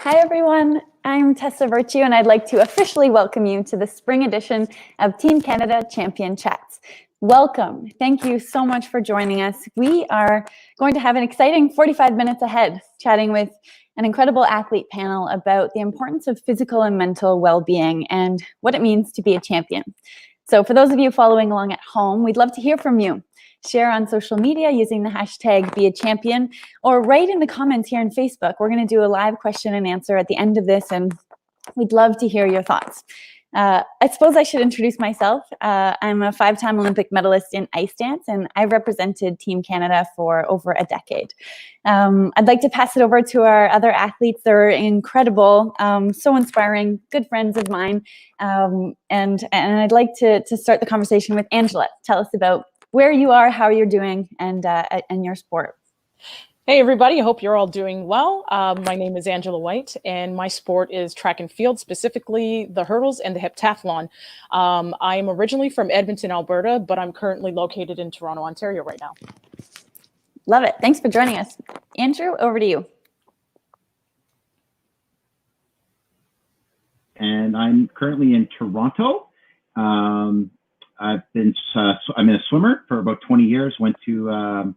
Hi, everyone. I'm Tessa Virtue, and I'd like to officially welcome you to the spring edition of Team Canada Champion Chats. Welcome. Thank you so much for joining us. We are going to have an exciting 45 minutes ahead, chatting with an incredible athlete panel about the importance of physical and mental well-being and what it means to be a champion. So for those of you following along at home, we'd love to hear from you. Share on social media using the hashtag #BeAChampion, or write in the comments here on Facebook. We're going to do a live question and answer at the end of this, and we'd love to hear your thoughts. I suppose I should introduce myself. I'm a 5-time Olympic medalist in ice dance, and I've represented Team Canada for over a decade. I'd like to pass it over to our other athletes. They're incredible, so inspiring, good friends of mine. And I'd like to start the conversation with Angela. Tell us about where you are, how you're doing, and your sport. Hey everybody, I hope you're all doing well. My name is Angela White, and my sport is track and field, specifically the hurdles and the heptathlon. I am originally from Edmonton, Alberta, but I'm currently located in Toronto, Ontario right now. Love it. Thanks for joining us. Andrew, over to you. And I'm currently in Toronto. I'm a swimmer for about 20 years, went to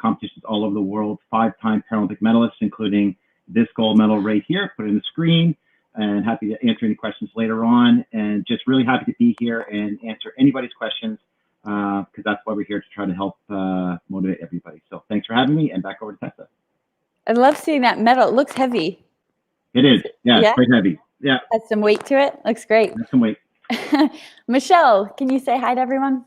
competitions all over the world, 5-time Paralympic medalist, including this gold medal right here, put it in the screen, and happy to answer any questions later on. And just really happy to be here and answer anybody's questions, because that's why we're here, to try to help motivate everybody. So thanks for having me, and back over to Tessa. I love seeing that medal. It looks heavy. It is. Yeah, it's quite heavy. Yeah. Has some weight to it. Looks great. Has some weight. Michelle, can you say hi to everyone?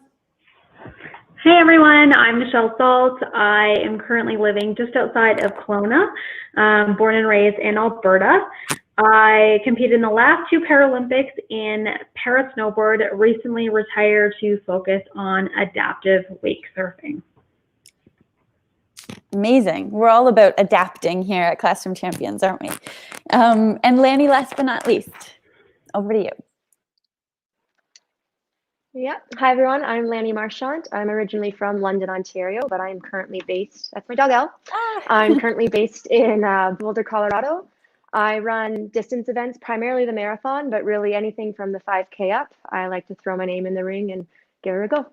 Hey everyone, I'm Michelle Salt. I am currently living just outside of Kelowna, born and raised in Alberta. I competed in the last 2 Paralympics in para snowboard, recently retired to focus on adaptive wake surfing. Amazing. We're all about adapting here at Classroom Champions, aren't we? And Lanny, last but not least, over to you. Yeah. Hi, everyone. I'm Lanny Marchant. I'm originally from London, Ontario, but I'm currently based, that's my dog, Elle. I'm currently based in Boulder, Colorado. I run distance events, primarily the marathon, but really anything from the 5K up. I like to throw my name in the ring and give it a go.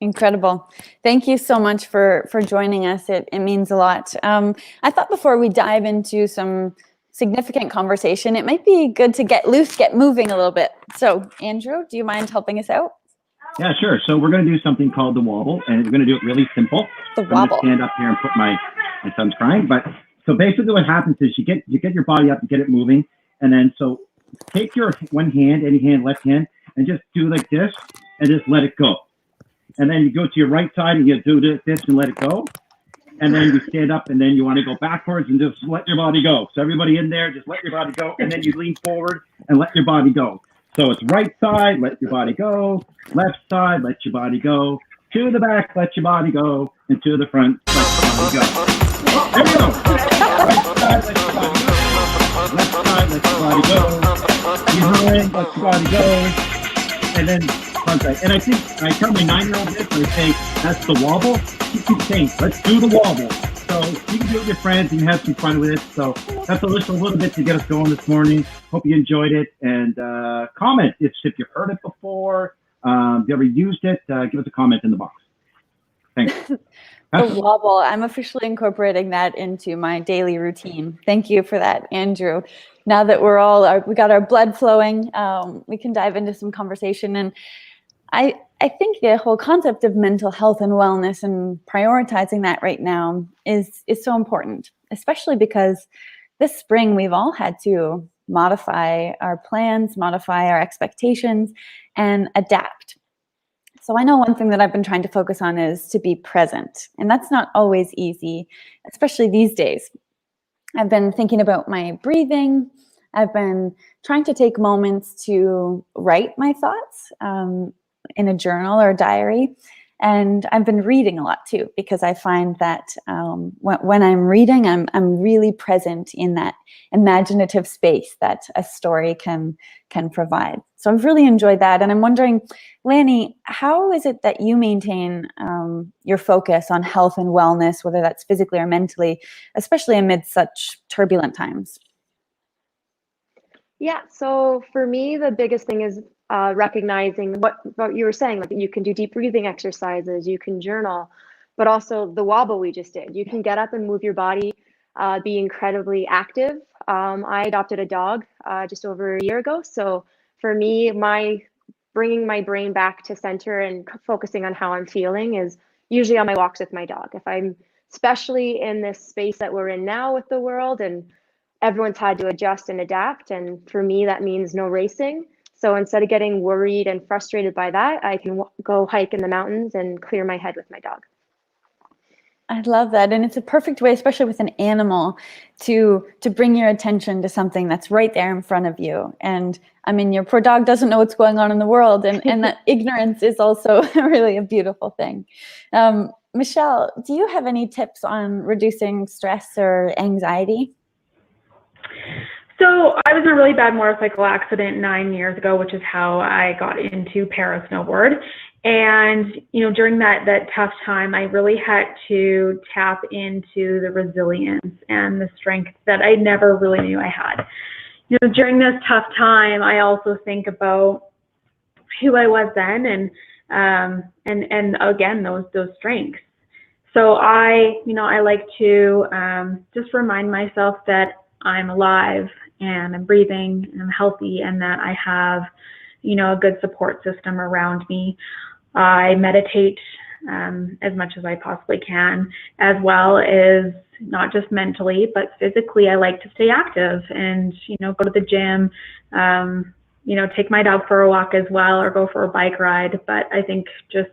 Incredible. Thank you so much for joining us. It means a lot. I thought before we dive into some significant conversation, it might be good to get loose, get moving a little bit. So, Andrew, do you mind helping us out? Yeah, sure. So we're going to do something called the wobble, and we're going to do it really simple. The wobble. I'm going to stand up here and put my son's crying. But so basically what happens is you get your body up, you get it moving, and then so take your one hand, any hand, left hand, and just do like this, and just let it go. And then you go to your right side and you do this and let it go. And then you stand up, and then you want to go backwards and just let your body go. So everybody in there, just let your body go. And then you lean forward and let your body go. So it's right side, let your body go. Left side, let your body go. To the back, let your body go. And to the front, let your body go. There we go. Right side, let your body go. Left side, let your body go. Behind, let your body go. And then front side. And I think I tell my 9-year-old this, and I say, that's the wobble. She keeps saying, let's do the wobble. So you can do it with your friends and have some fun with it. So that's just a little bit to get us going this morning. Hope you enjoyed it. And comment if you've heard it before, if you ever used it, give us a comment in the box. Thanks. The wobble. I'm officially incorporating that into my daily routine. Thank you for that, Andrew. Now that we got our blood flowing, we can dive into some conversation. And I think the whole concept of mental health and wellness and prioritizing that right now is so important, especially because this spring we've all had to modify our plans, modify our expectations, and adapt. So I know one thing that I've been trying to focus on is to be present, and that's not always easy, especially these days. I've been thinking about my breathing. I've been trying to take moments to write my thoughts in a journal or a diary. And I've been reading a lot too, because I find that when I'm reading, I'm really present in that imaginative space that a story can provide. So I've really enjoyed that. And I'm wondering, Lanny, how is it that you maintain your focus on health and wellness, whether that's physically or mentally, especially amid such turbulent times? Yeah, so for me, the biggest thing is recognizing what you were saying, like you can do deep breathing exercises, you can journal, but also the wobble we just did. You can get up and move your body, be incredibly active. I adopted a dog just over a year ago. So for me, bringing my brain back to center and focusing on how I'm feeling is usually on my walks with my dog. If I'm especially in this space that we're in now with the world, and everyone's had to adjust and adapt. And for me, that means no racing. So instead of getting worried and frustrated by that, I can go hike in the mountains and clear my head with my dog. I love that. And it's a perfect way, especially with an animal, to bring your attention to something that's right there in front of you. And I mean, your poor dog doesn't know what's going on in the world. And that ignorance is also really a beautiful thing. Michelle, do you have any tips on reducing stress or anxiety? So I was in a really bad motorcycle accident 9 years ago, which is how I got into para snowboard. And, you know, during that tough time, I really had to tap into the resilience and the strength that I never really knew I had. You know, during this tough time, I also think about who I was then and again, those strengths. So I like to just remind myself that I'm alive and I'm breathing and I'm healthy, and that I have, you know, a good support system around me. I meditate as much as I possibly can, as well as not just mentally, but physically. I like to stay active and, you know, go to the gym, you know, take my dog for a walk as well, or go for a bike ride. But I think just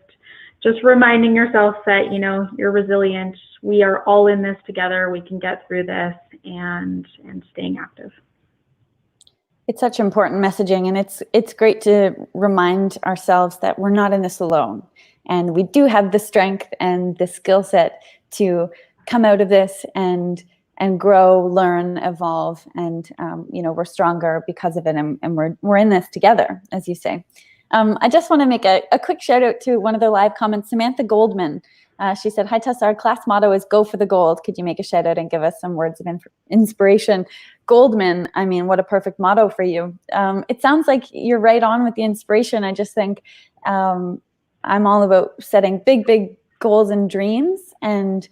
reminding yourself that, you know, you're resilient. We are all in this together. We can get through this, and staying active. It's such important messaging, and it's great to remind ourselves that we're not in this alone, and we do have the strength and the skill set to come out of this and grow, learn, evolve, and you know, we're stronger because of it, and we're in this together, as you say. I just want to make a quick shout out to one of the live comments, Samantha Goldman. She said, "Hi Tessa, our class motto is go for the gold. Could you make a shout out and give us some words of inspiration?" Goldman, I mean, what a perfect motto for you. It sounds like you're right on with the inspiration. I just think I'm all about setting big goals and dreams, and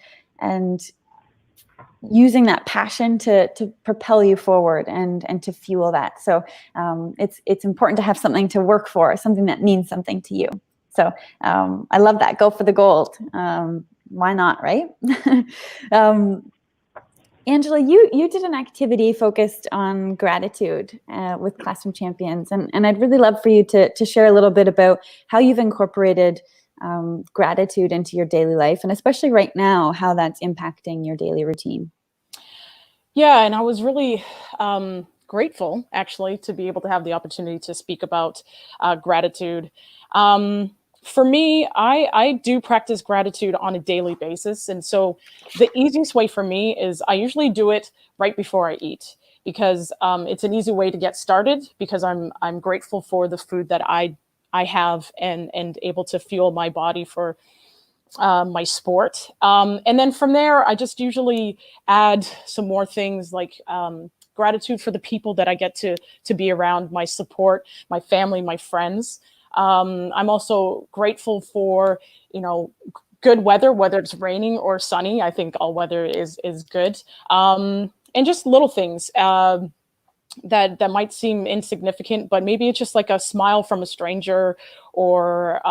using that passion to propel you forward and to fuel that. So it's important to have something to work for, something that means something to you. So I love that. Go for the gold. Why not, right? Angela, you did an activity focused on gratitude with Classroom Champions, and I'd really love for you to share a little bit about how you've incorporated gratitude into your daily life, and especially right now, how that's impacting your daily routine. Yeah, and I was really grateful, actually, to be able to have the opportunity to speak about gratitude. For me, I do practice gratitude on a daily basis. And so the easiest way for me is I usually do it right before I eat, because it's an easy way to get started, because I'm grateful for the food that I have and able to fuel my body for my sport. And then from there, I just usually add some more things like gratitude for the people that I get to be around, my support, my family, my friends. I'm also grateful for, you know, good weather, whether it's raining or sunny. I think all weather is good. And just little things that might seem insignificant, but maybe it's just like a smile from a stranger, or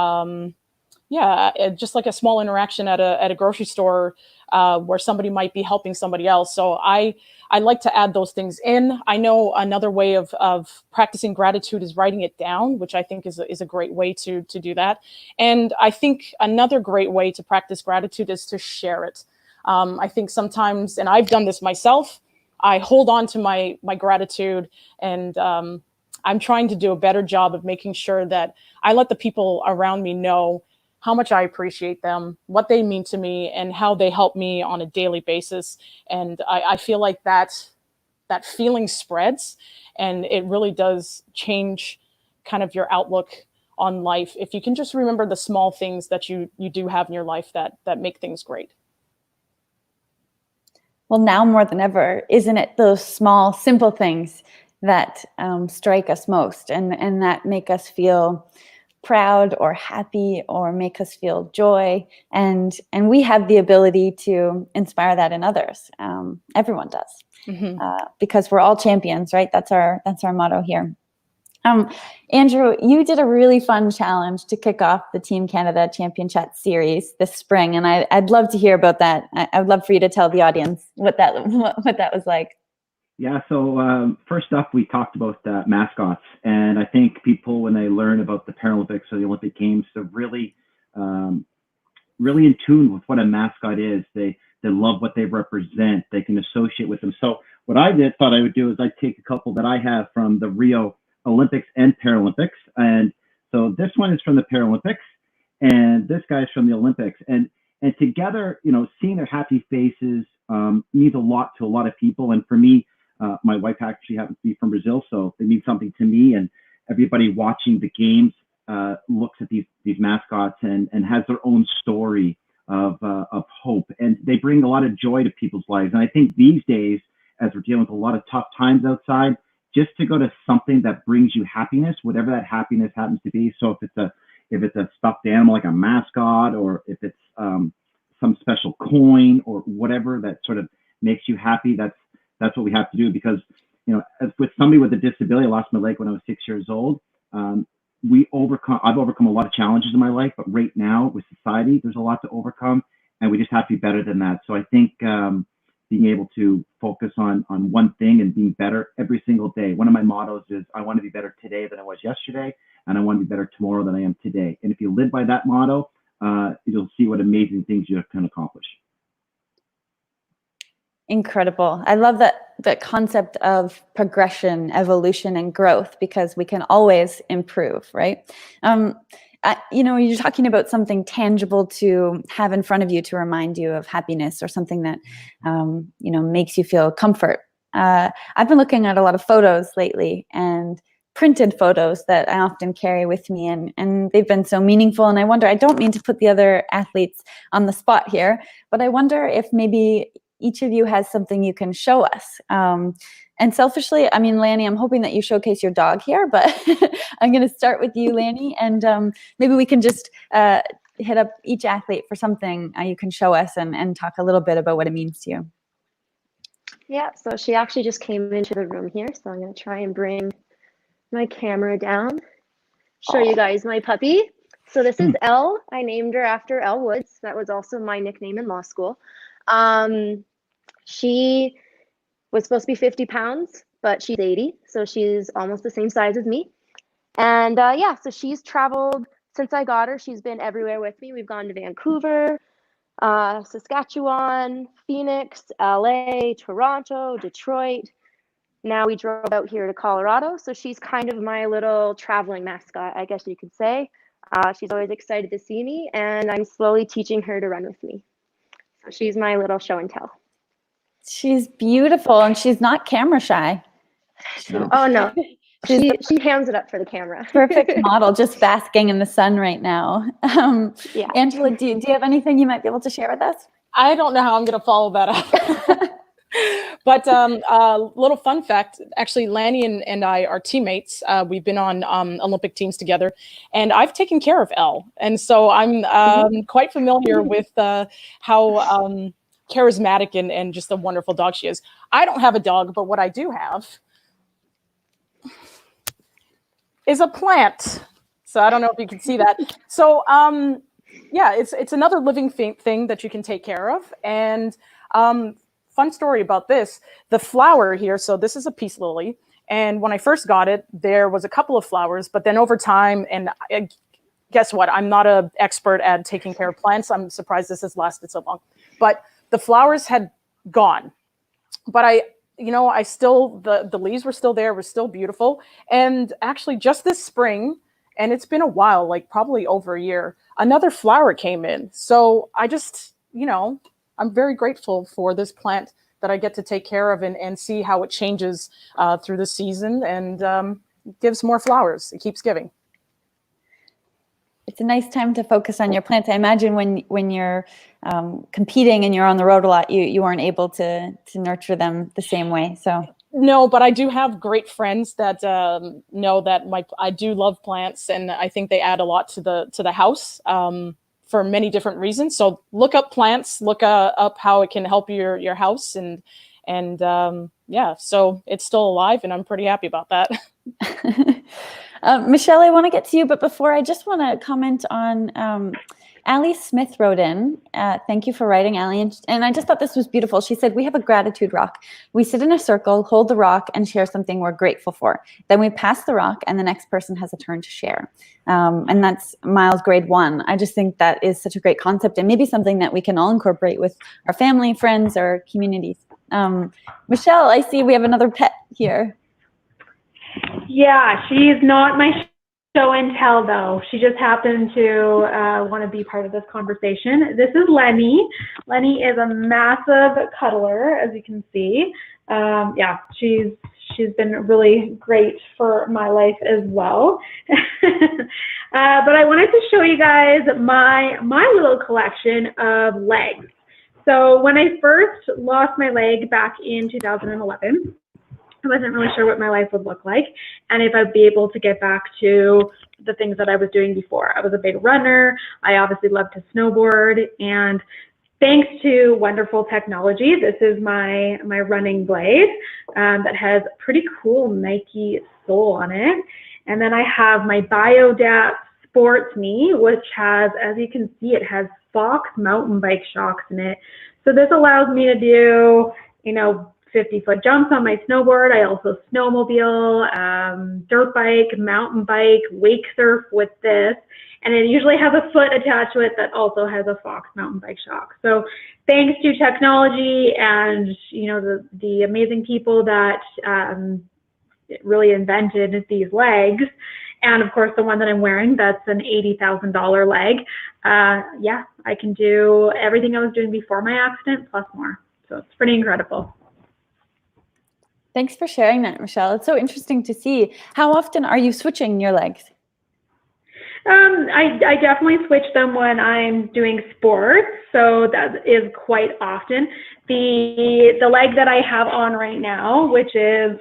just like a small interaction at a grocery store where somebody might be helping somebody else. So I like to add those things in. I know another way of practicing gratitude is writing it down, which I think is a great way to do that. And I think another great way to practice gratitude is to share it. I think sometimes, and I've done this myself, I hold on to my gratitude, and I'm trying to do a better job of making sure that I let the people around me know how much I appreciate them, what they mean to me, and how they help me on a daily basis. And I feel like that feeling spreads, and it really does change kind of your outlook on life if you can just remember the small things that you do have in your life that make things great. Well, now more than ever, isn't it those small, simple things that strike us most and that make us feel proud or happy or make us feel joy, and we have the ability to inspire that in others. Everyone does, because we're all champions, right? That's our motto here. Andrew, you did a really fun challenge to kick off the Team Canada Champion Chat series this spring, and I'd love to hear about that. I'd love for you to tell the audience what that was like. Yeah, so first up, we talked about mascots, and I think people, when they learn about the Paralympics or the Olympic Games, they're really in tune with what a mascot is. They love what they represent. They can associate with them. So what I thought I would do is I'd take a couple that I have from the Rio Olympics and Paralympics, and so this one is from the Paralympics, and this guy's from the Olympics, and together, seeing their happy faces means a lot to a lot of people, and for me. My wife actually happens to be from Brazil, so they mean something to me. And everybody watching the games looks at these mascots and has their own story of hope, and they bring a lot of joy to people's lives. And I think these days, as we're dealing with a lot of tough times outside, just to go to something that brings you happiness, whatever that happiness happens to be. So if it's a stuffed animal like a mascot, or if it's some special coin or whatever that sort of makes you happy, that's what we have to do, because, as with somebody with a disability, I lost my leg when I was 6 years old. I've overcome a lot of challenges in my life, but right now with society, there's a lot to overcome, and we just have to be better than that. So I think being able to focus on one thing and being better every single day. One of my mottos is I want to be better today than I was yesterday, and I want to be better tomorrow than I am today. And if you live by that motto, you'll see what amazing things you can accomplish. Incredible. I love that concept of progression, evolution, and growth, because we can always improve, right? You're talking about something tangible to have in front of you to remind you of happiness, or something that, makes you feel comfort. I've been looking at a lot of photos lately, and printed photos that I often carry with me, and they've been so meaningful. And I wonder, I don't mean to put the other athletes on the spot here, but I wonder if maybe each of you has something you can show us. And selfishly, Lanny, I'm hoping that you showcase your dog here, but I'm going to start with you, Lanny, and maybe we can just hit up each athlete for something you can show us and talk a little bit about what it means to you. Yeah, so she actually just came into the room here, so I'm going to try and bring my camera down, show you guys my puppy. So this is Elle. I named her after Elle Woods. That was also my nickname in law school. She was supposed to be 50 pounds, but she's 80, so she's almost the same size as me. And so she's traveled since I got her. She's been everywhere with me. We've gone to Vancouver, Saskatchewan, Phoenix, LA, Toronto, Detroit. Now we drove out here to Colorado, so she's kind of my little traveling mascot, I guess you could say. She's always excited to see me, and I'm slowly teaching her to run with me. So she's my little show and tell. She's beautiful, and she's not camera shy. Oh no, she hands it up for the camera. Perfect model, just basking in the sun right now. Yeah. Angela, do you have anything you might be able to share with us? I don't know how I'm going to follow that up. But little fun fact, actually, Lanny and I are teammates. We've been on Olympic teams together, and I've taken care of Elle. And so I'm quite familiar with how charismatic and just a wonderful dog she is. I don't have a dog, but what I do have is a plant. So I don't know if you can see that. So it's another living thing that you can take care of. And fun story about this, the flower here. So this is a peace lily. And when I first got it, there was a couple of flowers, but then over time, and guess what? I'm not an expert at taking care of plants. I'm surprised this has lasted so long. But the flowers had gone, but I still, the leaves were still there, were still beautiful. And actually just this spring, and it's been a while, like probably over a year, another flower came in. So I just, I'm very grateful for this plant that I get to take care of and see how it changes through the season and gives more flowers. It keeps giving. It's a nice time to focus on your plants. I imagine when you're competing and you're on the road a lot, you aren't able to nurture them the same way. So no, but I do have great friends that know that I do love plants, and I think they add a lot to the house for many different reasons. So look up plants, look up how it can help your house, and yeah, so it's still alive, and I'm pretty happy about that. Michelle, I want to get to you, but before, I just want to comment on Allie Smith wrote in. Thank you for writing, Allie. And I just thought this was beautiful. She said, we have a gratitude rock. We sit in a circle, hold the rock, and share something we're grateful for. Then we pass the rock, and the next person has a turn to share. And that's Miles grade 1. I just think that is such a great concept, and maybe something that we can all incorporate with our family, friends, or communities. Michelle, I see we have another pet here. Yeah, she's not my show and tell, though. She just happened to want to be part of this conversation. This is Lenny. Lenny is a massive cuddler, as you can see. Yeah, she's been really great for my life as well. But I wanted to show you guys my little collection of legs. So when I first lost my leg back in 2011, I wasn't really sure what my life would look like and if I'd be able to get back to the things that I was doing before. I was a big runner. I obviously love to snowboard, and thanks to wonderful technology, this is my running blade that has a pretty cool Nike sole on it. And then I have my BioDAP Sports Knee, which has, as you can see, it has Fox mountain bike shocks in it. So this allows me to do, 50-foot jumps on my snowboard. I also snowmobile, dirt bike, mountain bike, wake surf with this. And it usually has a foot attached to it that also has a Fox mountain bike shock. So thanks to technology and, the amazing people that really invented these legs, and of course the one that I'm wearing, that's an $80,000 leg. Yeah, I can do everything I was doing before my accident plus more. So it's pretty incredible. Thanks for sharing that, Michelle. It's so interesting to see. How often are you switching your legs? I definitely switch them when I'm doing sports, so that is quite often. The leg that I have on right now, which is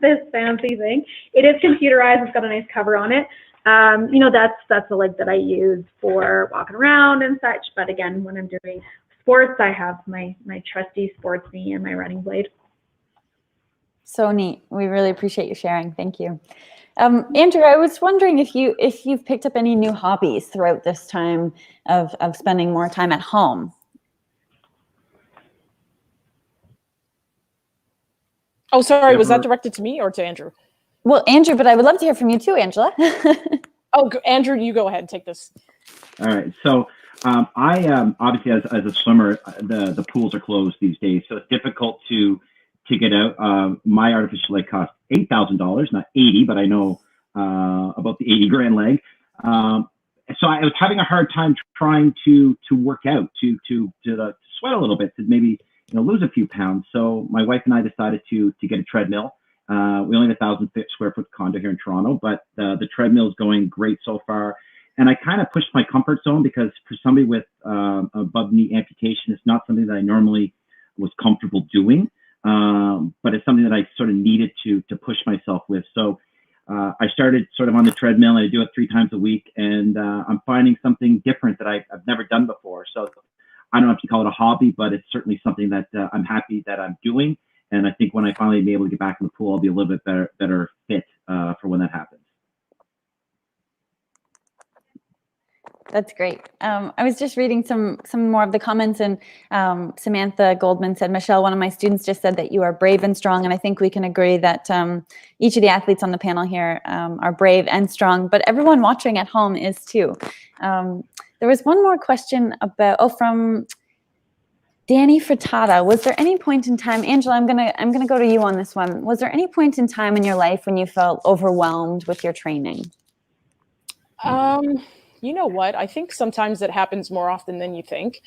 this fancy thing, it is computerized. It's got a nice cover on it. That's the leg that I use for walking around and such. But again, when I'm doing sports, I have my trusty sports knee and my running blade. So neat. We really appreciate you sharing. Thank you. Andrew, I was wondering if you've picked up any new hobbies throughout this time of spending more time at home. Oh, sorry. Was that directed to me or to Andrew? Well, Andrew, but I would love to hear from you too, Angela. Oh, Andrew, you go ahead and take this. All right. So I obviously, as a swimmer, the pools are closed these days, so it's difficult to get out. My artificial leg cost $8,000, not 80, but I know about the 80 grand leg. So I was having a hard time trying to work out, to sweat a little bit, to maybe lose a few pounds. So my wife and I decided to get a treadmill. We only have a 1,000 square foot condo here in Toronto, but the treadmill is going great so far. And I kind of pushed my comfort zone because for somebody with above knee amputation, it's not something that I normally was comfortable doing. But it's something that I sort of needed to push myself with. So I started sort of on the treadmill, and I do it 3 times a week, and I'm finding something different that I've never done before. So I don't know if you call it a hobby, but it's certainly something that I'm happy that I'm doing. And I think when I finally be able to get back in the pool, I'll be a little bit better fit for when that happens. That's great. I was just reading some more of the comments, and Samantha Goldman said, Michelle, one of my students just said that you are brave and strong, and I think we can agree that each of the athletes on the panel here are brave and strong, but everyone watching at home is too. There was one more question from Danny Frittata. Was there any point in time, Angela, I'm gonna go to you on this one. Was there any point in time in your life when you felt overwhelmed with your training? You know what? I think sometimes it happens more often than you think.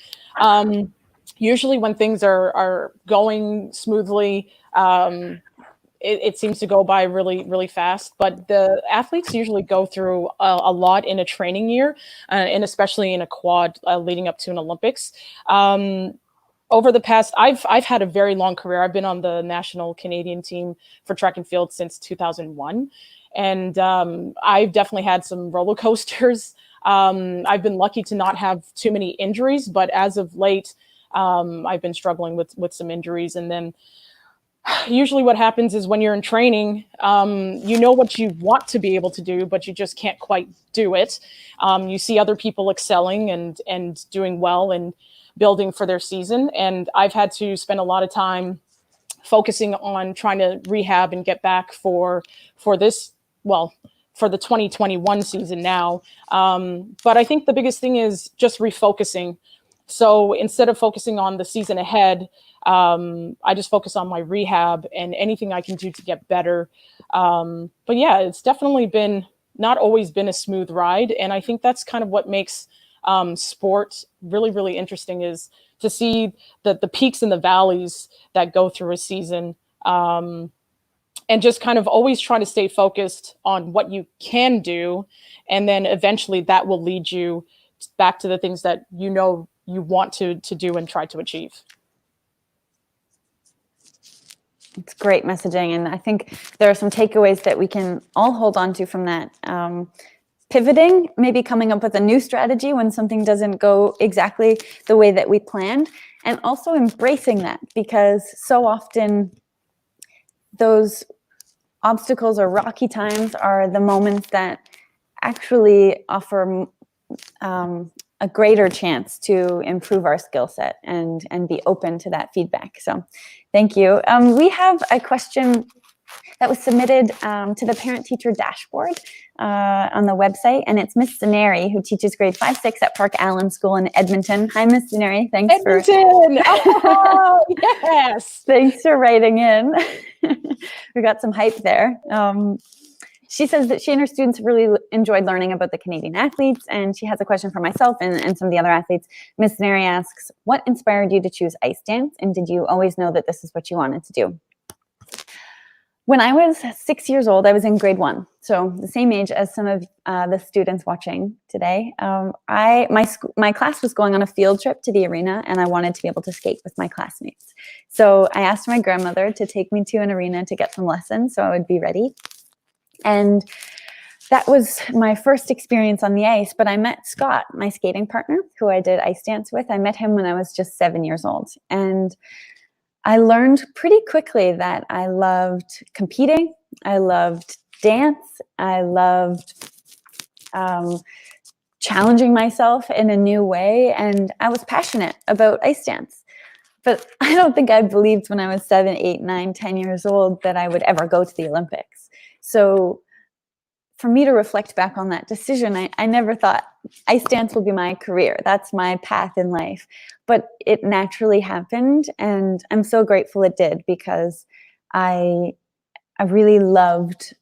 Usually when things are going smoothly, it seems to go by really, really fast. But the athletes usually go through a lot in a training year, and especially in a quad leading up to an Olympics. Over the past, I've had a very long career. I've been on the national Canadian team for track and field since 2001. And I've definitely had some roller coasters. I've been lucky to not have too many injuries, but as of late, I've been struggling with some injuries. And then usually what happens is when you're in training, you know what you want to be able to do, but you just can't quite do it. You see other people excelling and doing well and building for their season. And I've had to spend a lot of time focusing on trying to rehab and get back for this, well, for the 2021 season now. But I think the biggest thing is just refocusing. So instead of focusing on the season ahead, I just focus on my rehab and anything I can do to get better. But yeah, it's definitely not always been a smooth ride. And I think that's kind of what makes sport really, really interesting, is to see the peaks and the valleys that go through a season. And just kind of always try to stay focused on what you can do. And then eventually that will lead you back to the things that you know you want to do and try to achieve. It's great messaging. And I think there are some takeaways that we can all hold on to from that. Pivoting, maybe coming up with a new strategy when something doesn't go exactly the way that we planned, and also embracing that, because so often those obstacles or rocky times are the moments that actually offer a greater chance to improve our skill set and be open to that feedback. So thank you. We have a question that was submitted to the parent-teacher dashboard on the website, and it's Miss Zaneri, who teaches grade 5-6 at Park Allen School in Edmonton. Hi, Miss Zaneri. Thanks Edmonton! Oh, yes! Thanks for writing in. We got some hype there. She says that she and her students really enjoyed learning about the Canadian athletes, and she has a question for myself and some of the other athletes. Miss Zaneri asks, what inspired you to choose ice dance, and did you always know that this is what you wanted to do? When I was 6 years old, I was in grade 1, so the same age as some of the students watching today. My class was going on a field trip to the arena, and I wanted to be able to skate with my classmates. So I asked my grandmother to take me to an arena to get some lessons so I would be ready. And that was my first experience on the ice, but I met Scott, my skating partner, who I did ice dance with. I met him when I was just 7 years old. And I learned pretty quickly that I loved competing, I loved dance, I loved challenging myself in a new way, and I was passionate about ice dance. But I don't think I believed when I was 7, 8, 9, 10 years old that I would ever go to the Olympics. So for me to reflect back on that decision, I never thought ice dance will be my career. That's my path in life. But it naturally happened, and I'm so grateful it did, because I really loved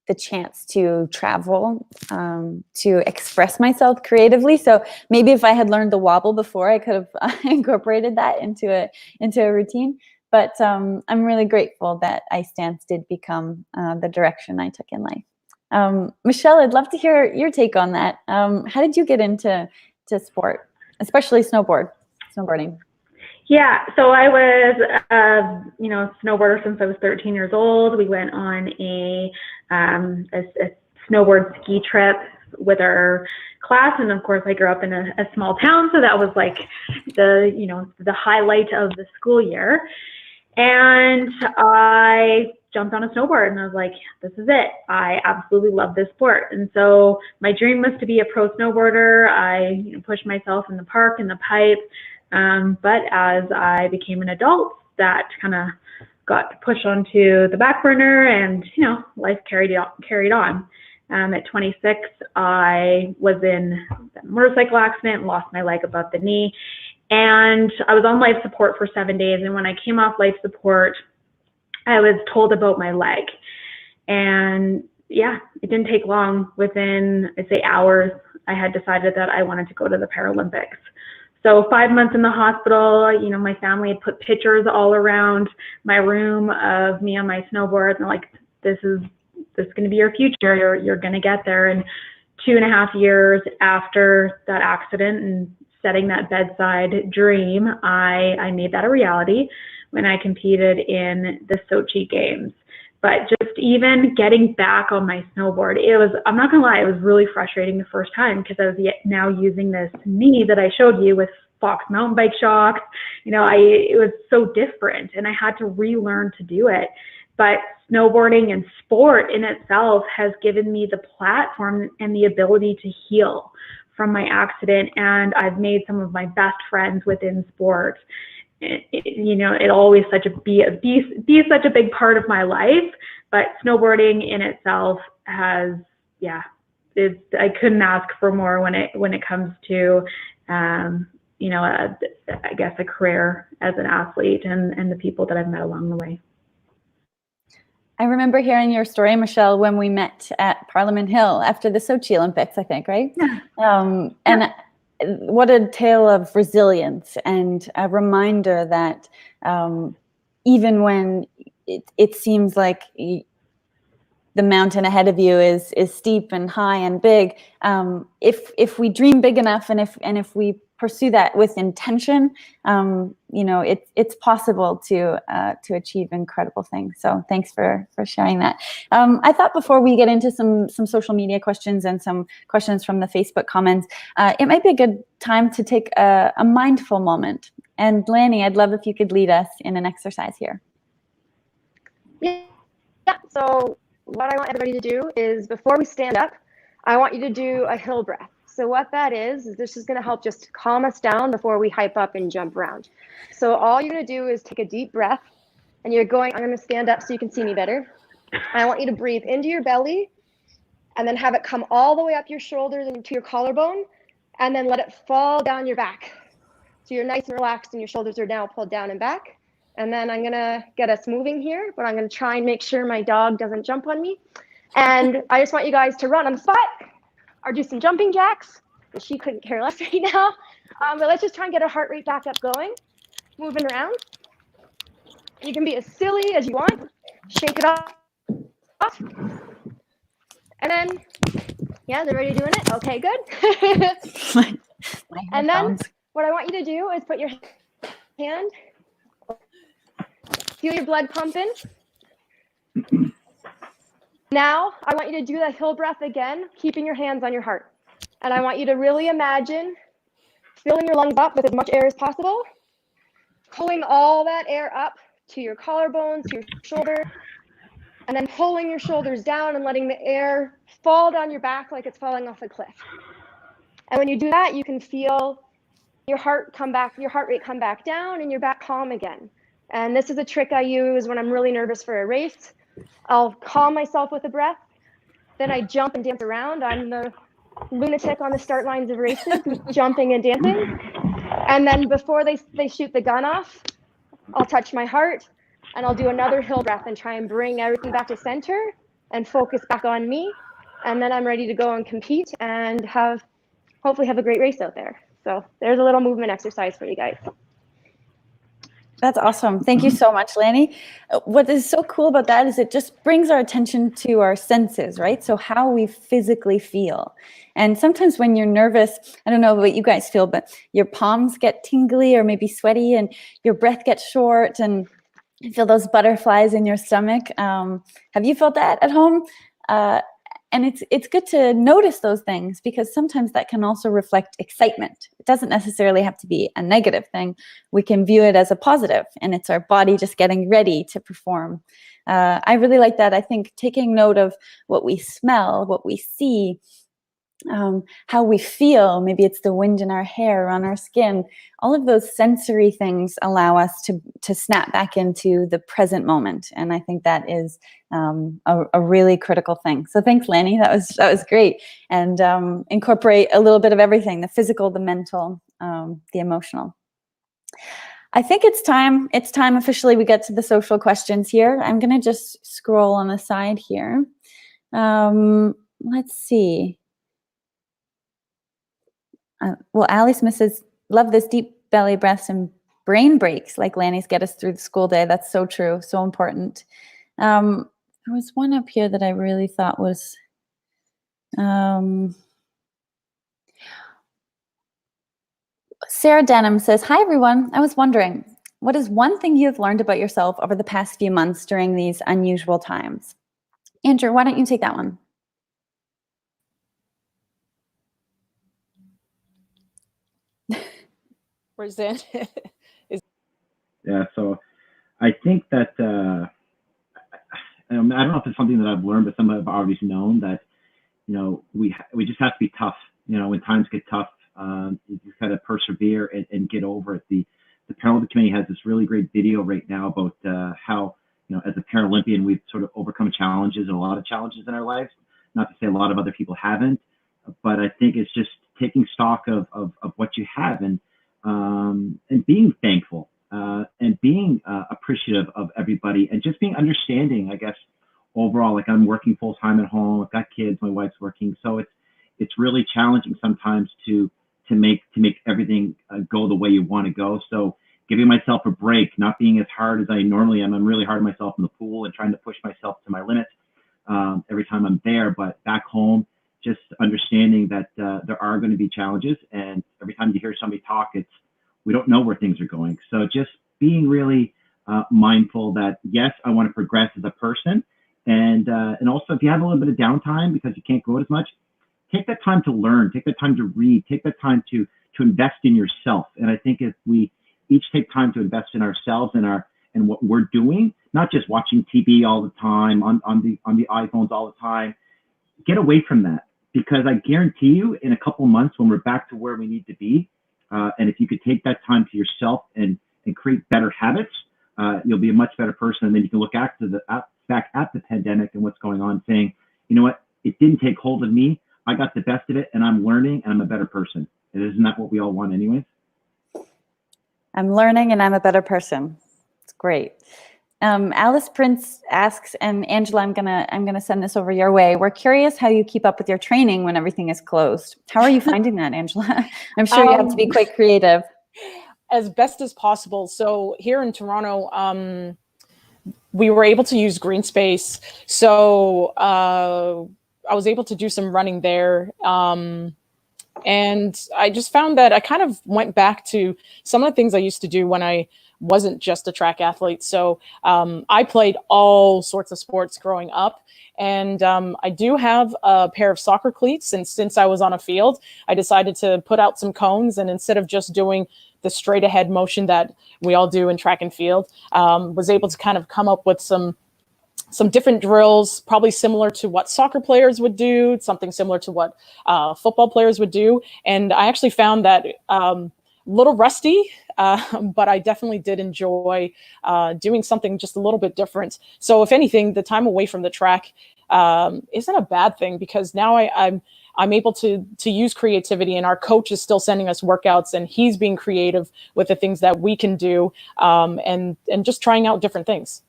the chance to travel, to express myself creatively. So maybe if I had learned the wobble before, I could have incorporated that into a routine. But I'm really grateful that ice dance did become the direction I took in life. Michelle, I'd love to hear your take on that. How did you get into sport, especially snowboarding? Yeah, so I was a snowboarder since I was 13 years old. We went on a snowboard ski trip with our class, and of course I grew up in a small town, so that was like the highlight of the school year. And I jumped on a snowboard and I was like, this is it. I absolutely love this sport. And so my dream was to be a pro snowboarder. I pushed myself in the park, in the pipe. But as I became an adult, that kind of got pushed onto the back burner, and life carried on. At 26, I was in a motorcycle accident, lost my leg above the knee, and I was on life support for 7 days. And when I came off life support, I was told about my leg, and yeah, it didn't take long. Within, I'd say, hours, I had decided that I wanted to go to the Paralympics. So 5 months in the hospital, you know, my family had put pictures all around my room of me on my snowboard, and they're like, this is going to be your future. You're going to get there. And 2.5 years after that accident and setting that bedside dream, I made that a reality when I competed in the Sochi Games. But just even getting back on my snowboard, I'm not gonna lie, it was really frustrating the first time, because I was now using this knee that I showed you with Fox mountain bike shocks. You know, it was so different, and I had to relearn to do it. But snowboarding and sport in itself has given me the platform and the ability to heal from my accident, and I've made some of my best friends within sport. You know, it always be such a big part of my life, but snowboarding in itself has, I couldn't ask for more when it comes to, you know, I guess a career as an athlete and the people that I've met along the way. I remember hearing your story, Michelle, when we met at Parliament Hill after the Sochi Olympics, I think, right? Yeah. And what a tale of resilience, and a reminder that even when it seems like the mountain ahead of you is steep and high and big, if we dream big enough, and if we pursue that with intention, you know, it's possible to achieve incredible things. So thanks for sharing that. I thought before we get into some social media questions and some questions from the Facebook comments, it might be a good time to take a mindful moment. And Lanny, I'd love if you could lead us in an exercise here. Yeah. So what I want everybody to do is, before we stand up, I want you to do a hill breath. So what that is this is going to help just calm us down before we hype up and jump around. So all you're going to do is take a deep breath, and I'm going to stand up so you can see me better. I want you to breathe into your belly, and then have it come all the way up your shoulders and to your collarbone, and then let it fall down your back. So you're nice and relaxed, and your shoulders are now pulled down and back. And then I'm going to get us moving here, but I'm going to try and make sure my dog doesn't jump on me. And I just want you guys to run on the spot, or do some jumping jacks. She couldn't care less right now. But let's just try and get our heart rate back up going, moving around. You can be as silly as you want. Shake it off. And then, yeah, they're already doing it. Okay, good. And then what I want you to do is put your hand, feel your blood pumping. Now, I want you to do that hill breath again, keeping your hands on your heart. And I want you to really imagine filling your lungs up with as much air as possible, pulling all that air up to your collarbones, to your shoulder, and then pulling your shoulders down and letting the air fall down your back like it's falling off a cliff. And when you do that, you can feel your heart rate come back down and your back calm again. And this is a trick I use when I'm really nervous for a race. I'll calm myself with a breath, then I jump and dance around. I'm the lunatic on the start lines of races, jumping and dancing. And then before they shoot the gun off, I'll touch my heart, and I'll do another hill breath and try and bring everything back to center and focus back on me. And then I'm ready to go and compete and hopefully have a great race out there. So there's a little movement exercise for you guys. That's awesome. Thank you so much, Lanny. What is so cool about that is it just brings our attention to our senses, right? So how we physically feel. And sometimes when you're nervous, I don't know what you guys feel, but your palms get tingly or maybe sweaty, and your breath gets short, and you feel those butterflies in your stomach. Have you felt that at home? And it's good to notice those things, because sometimes that can also reflect excitement. It doesn't necessarily have to be a negative thing. We can view it as a positive, and it's our body just getting ready to perform. I really like that. I think taking note of what we smell, what we see, how we feel, maybe it's the wind in our hair, on our skin, all of those sensory things allow us to snap back into the present moment. And I think that is a really critical thing. So thanks, Lanny. That was great. And incorporate a little bit of everything: the physical, the mental, the emotional. I think it's time officially we get to the social questions here. I'm going to just scroll on the side here. Let's see. Well, Allie Smith says, love this deep belly breaths and brain breaks like Lanny's get us through the school day. That's so true, so important. There was one up here that I really thought was, Sarah Denham says, hi everyone, I was wondering, what is one thing you have learned about yourself over the past few months during these unusual times? Andrew, why don't you take that one? Where's that? Yeah, so I think that I don't know if it's something that I've learned, but something I've always known that we just have to be tough. When times get tough, you just got to persevere and get over it. The Paralympic Committee has this really great video right now about how as a Paralympian we've sort of overcome challenges and a lot of challenges in our lives. Not to say a lot of other people haven't, but I think it's just taking stock of what you have and being thankful and being appreciative of everybody and just being understanding, I guess, overall. Like, I'm working full time at home. I've got kids. My wife's working, so it's really challenging sometimes to make everything go the way you want to go. So giving myself a break, not being as hard as I normally am. I'm really hard on myself in the pool and trying to push myself to my limits every time I'm there. But back home, just understanding that there are going to be challenges, and every time you hear somebody talk, we don't know where things are going. So just being really mindful that, yes, I want to progress as a person. And also, if you have a little bit of downtime because you can't go as much, take that time to learn, take that time to read, take that time to invest in yourself. And I think if we each take time to invest in ourselves and what we're doing, not just watching TV all the time, on the iPhones all the time, get away from that. Because I guarantee you, in a couple of months, when we're back to where we need to be, and if you could take that time to yourself and create better habits, you'll be a much better person. And then you can look back at the pandemic and what's going on, saying, you know what, it didn't take hold of me. I got the best of it, and I'm learning, and I'm a better person. And isn't that what we all want anyways? I'm learning, and I'm a better person. It's great. Alice Prince asks, and Angela, I'm gonna send this over your way. We're curious how you keep up with your training when everything is closed. How are you finding that, Angela? I'm sure you have to be quite creative. As best as possible. So here in Toronto, we were able to use green space. So I was able to do some running there. And I just found that I kind of went back to some of the things I used to do when I wasn't just a track athlete. So I played all sorts of sports growing up. And I do have a pair of soccer cleats. And since I was on a field, I decided to put out some cones. And instead of just doing the straight ahead motion that we all do in track and field, was able to kind of come up with some different drills, probably similar to what soccer players would do, something similar to what football players would do. And I actually found that a little rusty, but I definitely did enjoy doing something just a little bit different. So if anything, the time away from the track isn't a bad thing, because now I'm able to use creativity, and our coach is still sending us workouts, and he's being creative with the things that we can do, and just trying out different things.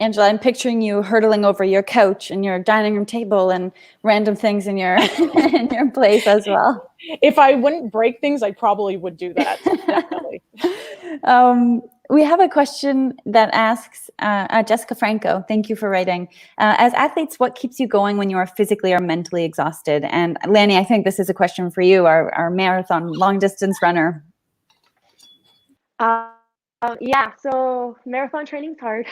Angela, I'm picturing you hurtling over your couch and your dining room table and random things in your in your place as well. If I wouldn't break things, I probably would do that. Definitely. We have a question that asks, Jessica Franco, thank you for writing. As athletes, what keeps you going when you are physically or mentally exhausted? And Lanny, I think this is a question for you, our marathon long distance runner. Yeah, so marathon training's hard.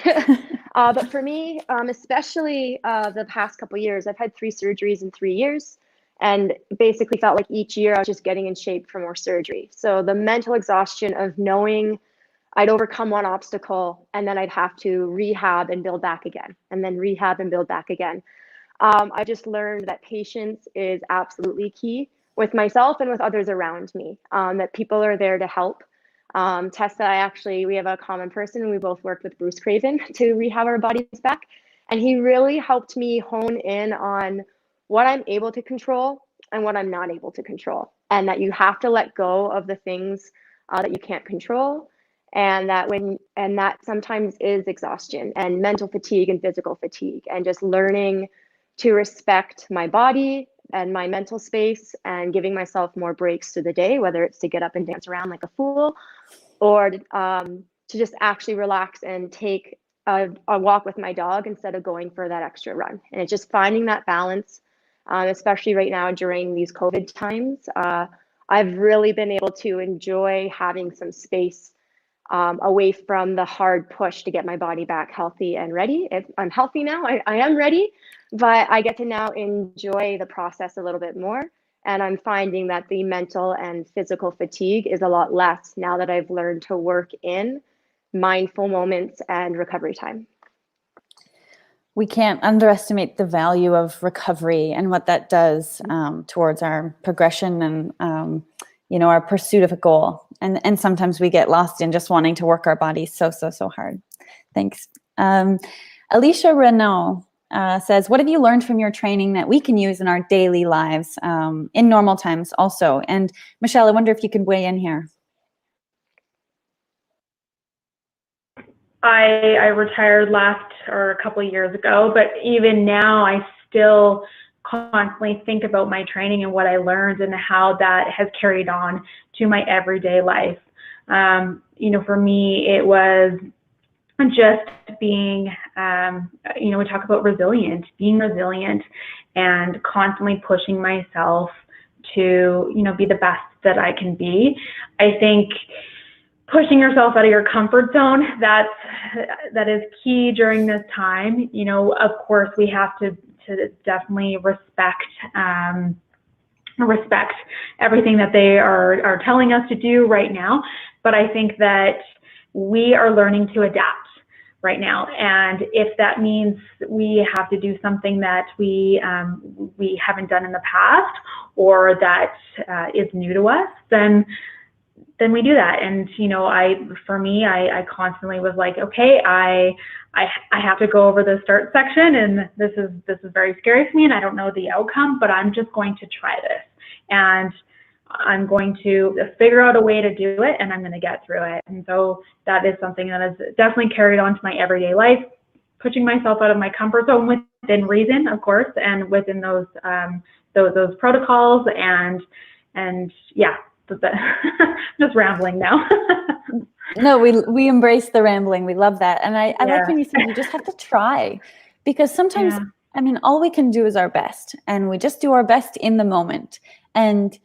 But for me, especially the past couple years, I've had 3 surgeries in 3 years, and basically felt like each year I was just getting in shape for more surgery. So the mental exhaustion of knowing I'd overcome one obstacle and then I'd have to rehab and build back again, and then rehab and build back again. I just learned that patience is absolutely key with myself and with others around me, that people are there to help. Tessa, we have a common person. We both worked with Bruce Craven to rehab our bodies back. And he really helped me hone in on what I'm able to control and what I'm not able to control. And that you have to let go of the things that you can't control, and that sometimes is exhaustion and mental fatigue and physical fatigue, and just learning to respect my body and my mental space and giving myself more breaks through the day, whether it's to get up and dance around like a fool or to just actually relax and take a walk with my dog instead of going for that extra run. And it's just finding that balance, especially right now during these COVID times. I've really been able to enjoy having some space away from the hard push to get my body back healthy and ready. I'm healthy now, I am ready, but I get to now enjoy the process a little bit more. And I'm finding that the mental and physical fatigue is a lot less now that I've learned to work in mindful moments and recovery time. We can't underestimate the value of recovery and what that does towards our progression and our pursuit of a goal. And sometimes we get lost in just wanting to work our bodies so hard. Thanks. Alicia Renault says, what have you learned from your training that we can use in our daily lives in normal times also? And Michelle, I wonder if you could weigh in here. I retired a couple of years ago, but even now I still constantly think about my training and what I learned and how that has carried on to my everyday life. For me, it was just being, we talk about being resilient and constantly pushing myself to, be the best that I can be. I think pushing yourself out of your comfort zone, that is key during this time. Of course, we have to definitely respect everything that they are telling us to do right now. But I think that we are learning to adapt right now. And if that means we have to do something that we haven't done in the past or that is new to us, then we do that. And I constantly was like, okay, I have to go over the start section, and this is very scary for me, and I don't know the outcome, but I'm just going to try this, and I'm going to figure out a way to do it, and I'm going to get through it. And so that is something that has definitely carried on to my everyday life, pushing myself out of my comfort zone within reason, of course, and within those protocols, and yeah. Just rambling now. No, we embrace the rambling. We love that. And I like when you said you just have to try, because sometimes, all we can do is our best, and we just do our best in the moment. And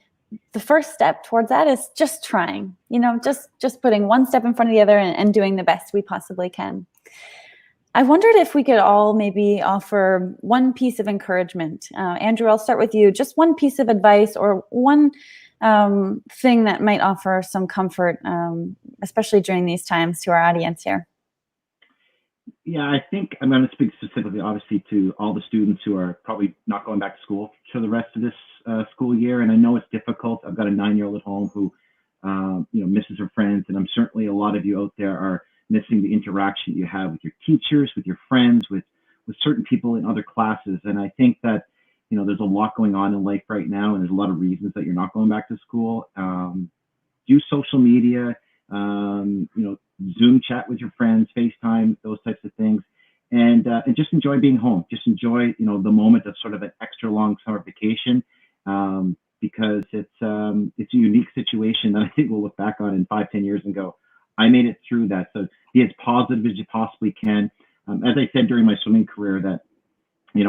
the first step towards that is just trying, just putting one step in front of the other and doing the best we possibly can. I wondered if we could all maybe offer one piece of encouragement. Andrew, I'll start with you. Just one piece of advice or one thing that might offer some comfort, especially during these times, to our audience here. Yeah, I think I'm going to speak specifically, obviously, to all the students who are probably not going back to school for the rest of this school year. And I know it's difficult. I've got a 9-year-old at home who, misses her friends. And I'm certainly a lot of you out there are missing the interaction you have with your teachers, with your friends, with certain people in other classes. And I think that, there's a lot going on in life right now, and there's a lot of reasons that you're not going back to school. Do social media, Zoom chat with your friends, FaceTime, those types of things, and just enjoy being home. Just enjoy, the moment of sort of an extra long summer vacation, because it's a unique situation that I think we'll look back on in 5-10 years and go, I made it through that. So be as positive as you possibly can. As I said during my swimming career, that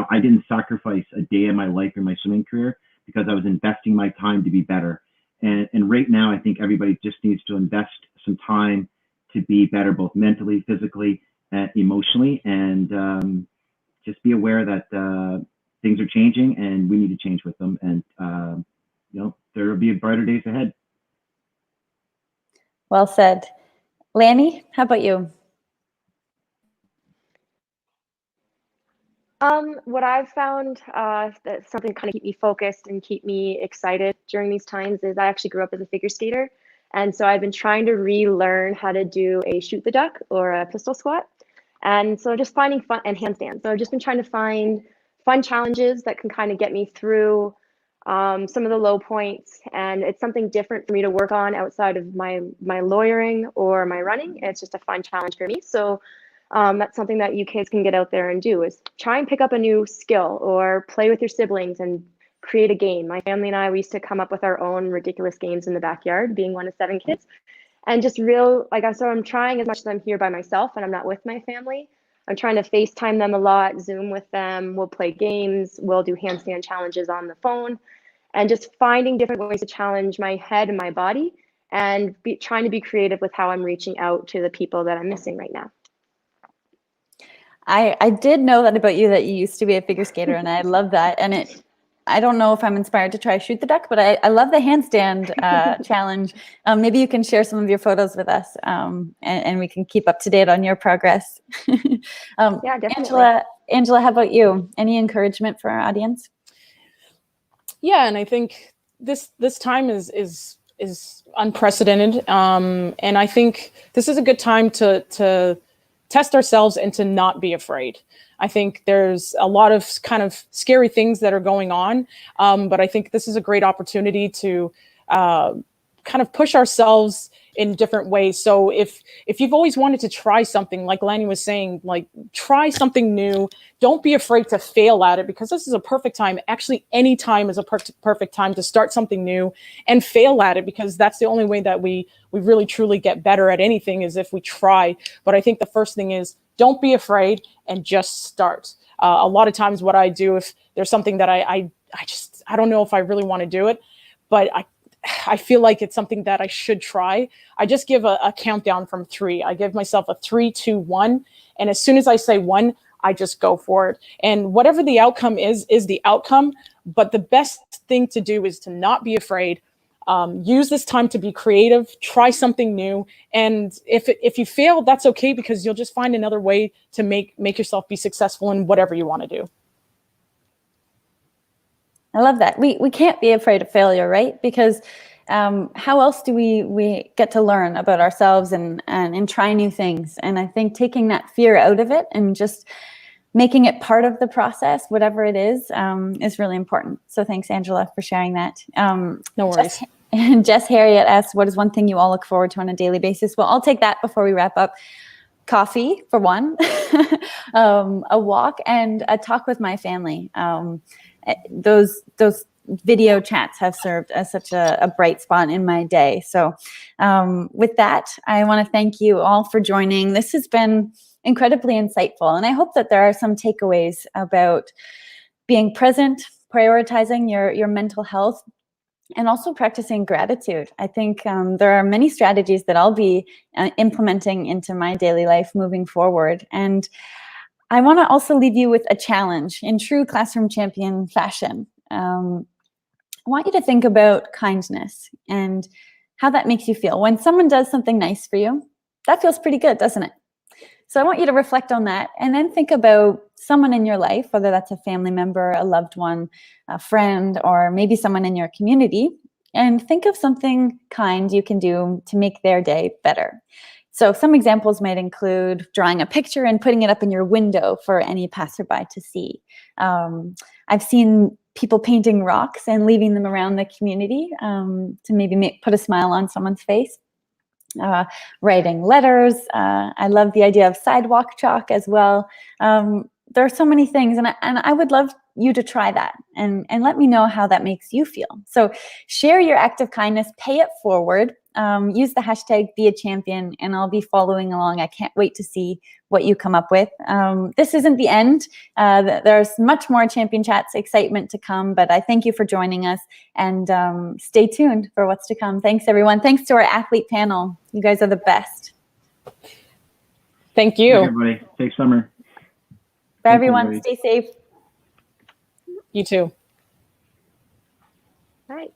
I didn't sacrifice a day in my life in my swimming career because I was investing my time to be better. And right now, I think everybody just needs to invest some time to be better, both mentally, physically, and emotionally, and just be aware that things are changing and we need to change with them. And, there will be brighter days ahead. Well said. Lanny, how about you? What I've found that's something to kind of keep me focused and keep me excited during these times is I actually grew up as a figure skater. And so I've been trying to relearn how to do a shoot the duck or a pistol squat. And so just finding fun and handstand. So I've just been trying to find fun challenges that can kind of get me through some of the low points, and it's something different for me to work on outside of my lawyering or my running. It's just a fun challenge for me. So that's something that you kids can get out there and do, is try and pick up a new skill or play with your siblings and create a game. My family and I, we used to come up with our own ridiculous games in the backyard, being one of 7 kids. And just so I'm trying, as much as I'm here by myself and I'm not with my family, I'm trying to FaceTime them a lot, Zoom with them. We'll play games. We'll do handstand challenges on the phone, and just finding different ways to challenge my head and my body, and trying to be creative with how I'm reaching out to the people that I'm missing right now. I did know that about you, that you used to be a figure skater, and I love that. And I don't know if I'm inspired to try shoot the duck, but I love the handstand challenge. Maybe you can share some of your photos with us, and we can keep up to date on your progress. Yeah, definitely. Angela, how about you? Any encouragement for our audience? Yeah, and I think this time is unprecedented, and I think this is a good time to test ourselves and to not be afraid. I think there's a lot of kind of scary things that are going on, but I think this is a great opportunity to kind of push ourselves in different ways. So if you've always wanted to try something, like Lanny was saying, like try something new, don't be afraid to fail at it, because this is a perfect time. Actually, any time is a perfect time to start something new and fail at it, because that's the only way that we really truly get better at anything, is if we try. But I think the first thing is, don't be afraid and just start. A lot of times what I do, if there's something that I don't know if I really want to do it, but I feel like it's something that I should try, I just give a countdown from 3. I give myself a 3, 2, 1. And as soon as I say 1, I just go for it. And whatever the outcome is the outcome. But the best thing to do is to not be afraid. Use this time to be creative, try something new. And if you fail, that's okay, because you'll just find another way to make yourself be successful in whatever you want to do. I love that. We can't be afraid of failure, right? Because how else do we get to learn about ourselves and try new things? And I think taking that fear out of it and just making it part of the process, whatever it is really important. So thanks, Angela, for sharing that. No worries. Jess Harriet asks, what is one thing you all look forward to on a daily basis? Well, I'll take that before we wrap up. Coffee, for one, a walk, and a talk with my family. Those video chats have served as such a bright spot in my day. So with that, I want to thank you all for joining. This has been incredibly insightful, and I hope that there are some takeaways about being present, prioritizing your mental health, and also practicing gratitude. I think there are many strategies that I'll be implementing into my daily life moving forward. And I want to also leave you with a challenge in true classroom champion fashion. I want you to think about kindness and how that makes you feel. When someone does something nice for you, that feels pretty good, doesn't it? So I want you to reflect on that, and then think about someone in your life, whether that's a family member, a loved one, a friend, or maybe someone in your community, and think of something kind you can do to make their day better. So some examples might include drawing a picture and putting it up in your window for any passerby to see. I've seen people painting rocks and leaving them around the community to maybe put a smile on someone's face. Writing letters. I love the idea of sidewalk chalk as well. There are so many things, and I would love you to try that and let me know how that makes you feel. So share your act of kindness, pay it forward. Use the hashtag #BeAChampion, and I'll be following along. I can't wait to see what you come up with. This isn't the end. There's much more Champion Chats excitement to come, but I thank you for joining us, and stay tuned for what's to come. Thanks, everyone. Thanks to our athlete panel. You guys are the best. Thank you. Thanks, everybody. Safe summer. Bye, everyone. Stay safe. You too. All right.